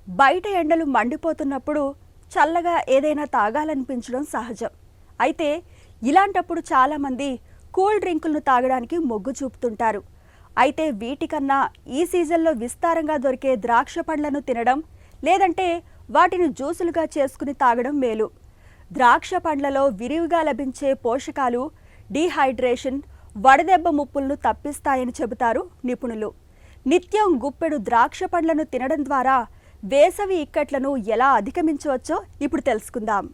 బయట ఎండలు మండిపోతున్నప్పుడు చల్లగా ఏదైనా తాగాలనిపించడం సహజం. అయితే ఇలాంటప్పుడు చాలామంది కూల్ డ్రింకులను తాగడానికి మొగ్గు చూపుతుంటారు. అయితే వీటికన్నా ఈ సీజన్లో విస్తారంగా దొరికే ద్రాక్ష పండ్లను తినడం, లేదంటే వాటిని జ్యూసులుగా చేసుకుని తాగడం మేలు. ద్రాక్ష పండ్లలో విరివిగా లభించే పోషకాలు డీహైడ్రేషన్, వడదెబ్బ ముప్పులను తప్పిస్తాయని చెబుతారు నిపుణులు. నిత్యం గుప్పెడు ద్రాక్ష పండ్లను తినడం ద్వారా వేసవి ఇక్కట్లను ఎలా అధిగమించవచ్చో ఇప్పుడు తెలుసుకుందాం.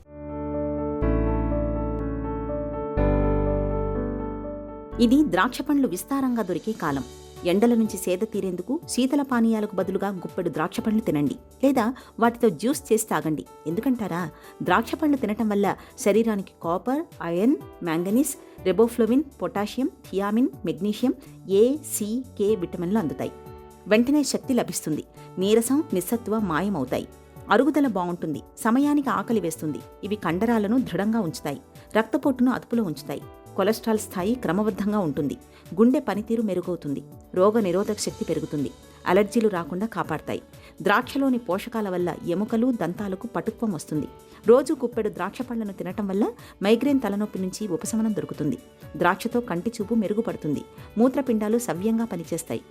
ఇది ద్రాక్ష పండ్లు విస్తారంగా దొరికే కాలం. ఎండల నుంచి సేద తీరేందుకు శీతల పానీయాలకు బదులుగా గుప్పెడు ద్రాక్ష పండ్లు తినండి, లేదా వాటితో జ్యూస్ చేసి తాగండి. ఎందుకంటారా, ద్రాక్ష పండ్లు తినటం వల్ల శరీరానికి copper, iron, manganese, riboflavin, potassium, thiamine, magnesium, A, C, K విటమిన్లు అందుతాయి. వెంటనే శక్తి లభిస్తుంది. నీరసం, నిస్సత్వ మాయమవుతాయి. అరుగుదల బాగుంటుంది. సమయానికి ఆకలి వేస్తుంది. ఇవి కండరాలను దృఢంగా ఉంచుతాయి. రక్తపోటును అదుపులో ఉంచుతాయి. కొలెస్ట్రాల్ స్థాయి క్రమబద్ధంగా ఉంటుంది. గుండె పనితీరు మెరుగవుతుంది. రోగ నిరోధక శక్తి పెరుగుతుంది. అలర్జీలు రాకుండా కాపాడతాయి. ద్రాక్షలోని పోషకాల వల్ల ఎముకలు, దంతాలకు పటుత్వం వస్తుంది. రోజు గుప్పెడు ద్రాక్ష పళ్లను తినటం వల్ల మైగ్రేన్, తలనొప్పి నుంచి ఉపశమనం దొరుకుతుంది. ద్రాక్షతో కంటి చూపు మెరుగుపడుతుంది. మూత్రపిండాలు సవ్యంగా పనిచేస్తాయి.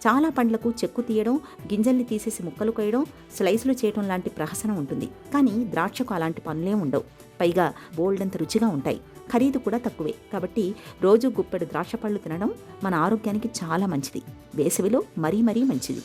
చాలా పండ్లకు చెక్కు తీయడం, గింజల్ని తీసేసి ముక్కలు కోయడం, స్లైసులు చేయడం లాంటి ప్రహసనం ఉంటుంది. కానీ ద్రాక్షకు అలాంటి పనులే ఉండవు. పైగా బోల్డంత రుచిగా ఉంటాయి. ఖరీదు కూడా తక్కువే. కాబట్టి రోజు గుప్పెడు ద్రాక్ష పళ్ళు తినడం మన ఆరోగ్యానికి చాలా మంచిది. వేసవిలో మరీ మంచిది.